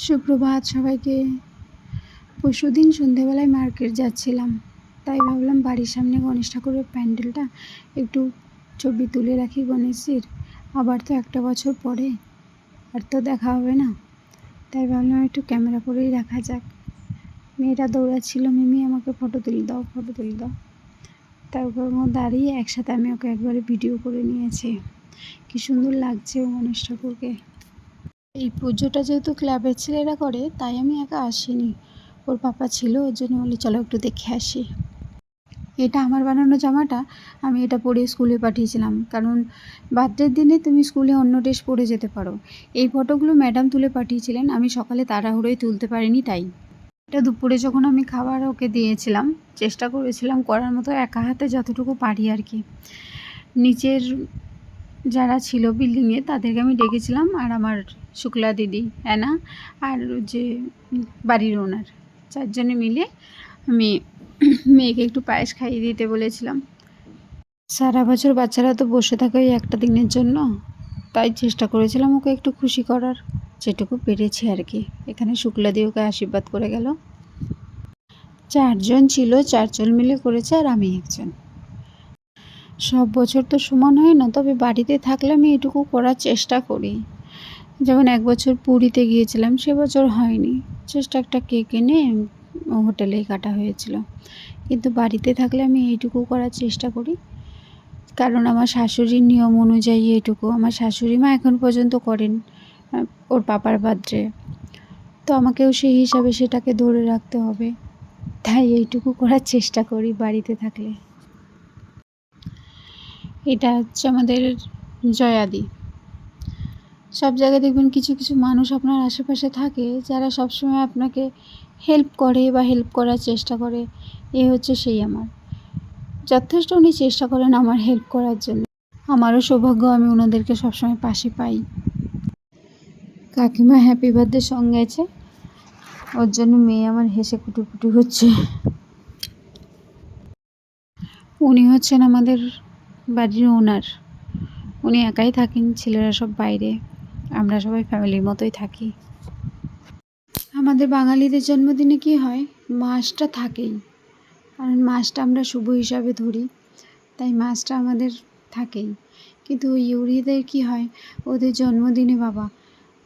সুপ্রভাত সবাইকে। পরশুদিন সন্ধেবেলায় মার্কেট যাচ্ছিলাম, তাই ভাবলাম বাড়ির সামনে গণেশ ঠাকুরের প্যান্ডেলটা একটু ছবি তুলে রাখি গণেশজির। আবার তো একটা বছর পরে আর তো দেখা হবে না, তাই ভাবলাম একটু ক্যামেরা করেই রাখা যাক। মেয়েটা দৌড়াচ্ছিল, মিমি আমাকে ফটো তুলে দাও, ফটো তুলে দাও। তার উপর দাঁড়িয়ে একসাথে আমি ওকে একবারে ভিডিও করে নিয়েছি। কি সুন্দর লাগছে ও গণেশ ঠাকুরকে। এই পুজোটা যেহেতু ক্লাবের ছেলেরা করে, তাই আমি একা আসিনি, ওর পাপা ছিল, ওর জন্য বলি চলো একটু দেখে আসি। এটা আমার বানানো জামাটা, আমি এটা পরে স্কুলে পাঠিয়েছিলাম, কারণ বার্থডের দিনে তুমি স্কুলে অন্য ড্রেস পরে যেতে পারো। এই ফটোগুলো ম্যাডাম তুলে পাঠিয়েছিলেন, আমি সকালে তাড়াহুড়োয় তুলতে পারিনি, তাই এটা দুপুরে যখন আমি খাবার ওকে দিয়েছিলাম, চেষ্টা করেছিলাম করার মতো একা হাতে যতটুকু পারি আর কি। নিচের যারা ছিল বিল্ডিংয়ে তাদেরকে আমি ডেকেছিলাম, আর আমার শুক্লা দিদি, অ্যানা, আর যে বাড়ির ওনার, চারজনে মিলে আমি মেয়েকে একটু পায়েস খাইয়ে দিতে বলেছিলাম। সারা বছর বাচ্চারা তো বসে থাকে ওই একটা দিনের জন্য, তাই চেষ্টা করেছিলাম ওকে একটু খুশি করার, যেটুকু পেরেছি আর কি। এখানে শুক্লা দিয়ে ওকে আশীর্বাদ করে গেল। চারজন ছিল, চারজন মিলে করেছে, আর আমি একজন। সব বছর তো সমান হয় না, তবে বাড়িতে থাকলে আমি এটুকু করার চেষ্টা করি। যেমন এক বছর পুরীতে গিয়েছিলাম, সে বছর হয়নি, চেষ্টা একটা কেক এনে হোটেলেই কাটা হয়েছিল, কিন্তু বাড়িতে থাকলে আমি এইটুকু করার চেষ্টা করি, কারণ আমার শাশুড়ির নিয়ম অনুযায়ী এইটুকু আমার শাশুড়ি মা এখন পর্যন্ত করেন ওর পাপার বার্থডে, তো আমাকেও সেই হিসাবে সেটাকে ধরে রাখতে হবে, তাই এইটুকু করার চেষ্টা করি বাড়িতে থাকলে। এটা হচ্ছে আমাদের জয়াদি। সব জায়গায় দেখবেন কিছু কিছু মানুষ আপনার আশেপাশে থাকে যারা সবসময় আপনাকে হেল্প করে বা হেল্প করার চেষ্টা করে। এ হচ্ছে সেই আমার, যথেষ্ট উনি চেষ্টা করেন আমার হেল্প করার জন্য। আমারও সৌভাগ্য আমি ওনাদেরকে সবসময় পাশে পাই। কাকিমা হ্যাপি বার্থডে সং গেছে, ওর জন্য মেয়ে আমার হেসে কুটুকুটু হচ্ছে। উনি হচ্ছেন আমাদের বাড়ির ওনার, উনি একাই থাকেন, ছেলেরা সব বাইরে, আমরা সবাই ফ্যামিলির মতোই থাকি। আমাদের বাঙালিদের জন্মদিনে কি হয়, মাছটা থাকেই, কারণ মাছটা আমরা শুভ হিসাবে ধরি, তাই মাছটা আমাদের থাকেই। কিন্তু ওই ইউরিদের কি হয়, ওদের জন্মদিনে বাবা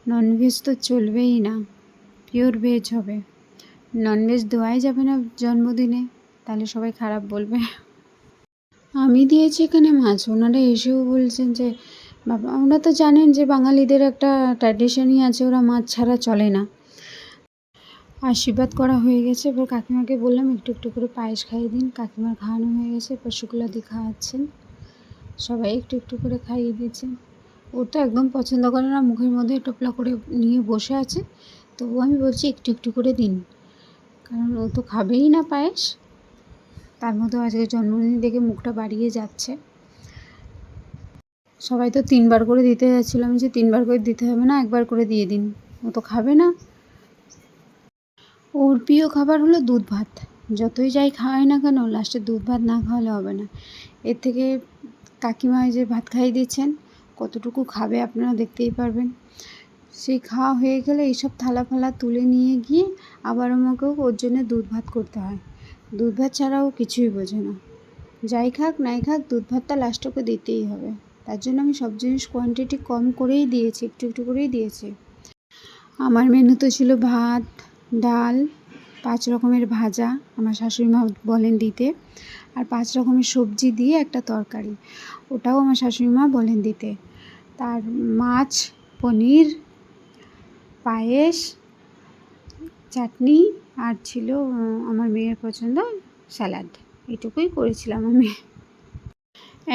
ননভেজ তো চলবেই না, পিওর ভেজ হবে, ননভেজ দেওয়াই যাবে না জন্মদিনে, তাহলে সবাই খারাপ বলবে। আমি দিয়েছি এখানে মাছ, ওনারা এসেও বলছেন যে বাবা, ওনারা তো জানেন যে বাঙালিদের একটা ট্র্যাডিশনই আছে, ওরা মাছ ছাড়া চলে না। আশীর্বাদ করা হয়ে গেছে, এবার কাকিমাকে বললাম একটু একটু করে পায়েস খাইয়ে দিন। কাকিমার খাওয়ানো হয়ে গেছে, এবার শুক্লাদি খাওয়াচ্ছেন, সবাই একটু একটু করে খাইয়ে দিয়েছেন। ও তো একদম পছন্দ করে না, মুখের মধ্যে টোপলা করে নিয়ে বসে আছে, তবুও আমি বলছি একটু একটু করে দিন, কারণ ও তো খাবেই না পায়েস। তার মধ্যেও আজকে জন্মদিন দেখে মুখটা বাড়িয়ে যাচ্ছে। সবাই তো 3বার করে দিতে যাচ্ছিলো, আমি যে 3বার করে দিতে হবে না, একবার করে দিয়ে দিন, ও তো খাবে না। ওর প্রিয় খাবার হলো দুধ ভাত, যতই যাই খাওয়াই না কেন লাস্টে দুধ ভাত না খাওয়ালে হবে না। এর থেকে কাকিমা যে ভাত খাইয়ে দিচ্ছেন, কতটুকু খাবে আপনারা দেখতেই পারবেন। সেই খাওয়া হয়ে গেলে এইসব থালা ফালা তুলে নিয়ে গিয়ে আবার আমাকেও ওর জন্য দুধ ভাত করতে হয়। দুধ ভাত ছাড়াও কিছুই বোঝে না, যাই খাক নাই খাক দুধ ভাতটা লাস্ট ওকে দিতেই হবে। তার জন্য আমি সব জিনিস কোয়ান্টিটি কম করেই দিয়েছি, একটু একটু করেই দিয়েছি। আমার মেনুতে ছিল ভাত, ডাল, 5 রকমের ভাজা, আমার শাশুড়ি মা বলেন দিতে, আর 5 রকমের সবজি দিয়ে একটা তরকারি, ওটাও আমার শাশুড়ি মা বলেন দিতে, তার মাছ, পনির, পায়েস, চাটনি, আর ছিল আমার মেয়ের পছন্দ স্যালাড। এটুকুই করেছিলাম আমি।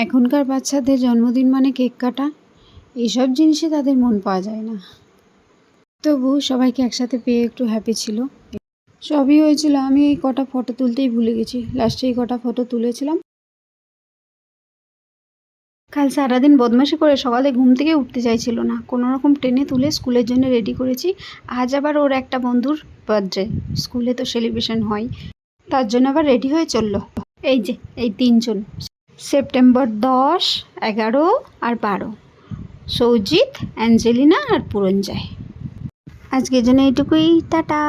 এখনকার বাচ্চাদের জন্মদিন মানে কেক কাটা, এইসব জিনিসে তাদের মন পাওয়া যায় না, তবু সবাইকে একসাথে পেয়ে একটু হ্যাপি ছিল। সবই হয়েছিল, আমি এই কটা ফটো তুলতেই ভুলে গেছি, লাস্টে এই কটা ফটো তুলেছিলাম। কাল সারাদিন বদমাশি করে সকালে ঘুম থেকে উঠতে চাইছিল না, কোনো রকম টেনে তুলে স্কুলের জন্য রেডি করেছি। আজ আবার ওর একটা বন্ধুর বার্থডে, স্কুলে তো সেলিব্রেশন হয়, তার জন্য আবার রেডি হয়ে চললো। এই যে এই 3জন, সেপ্টেম্বর 10, 11 আর 12, সৌজিত, অ্যাঞ্জেলিনা আর পুরঞ্জয়। আজকের জন্য এইটুকুই, টাটা।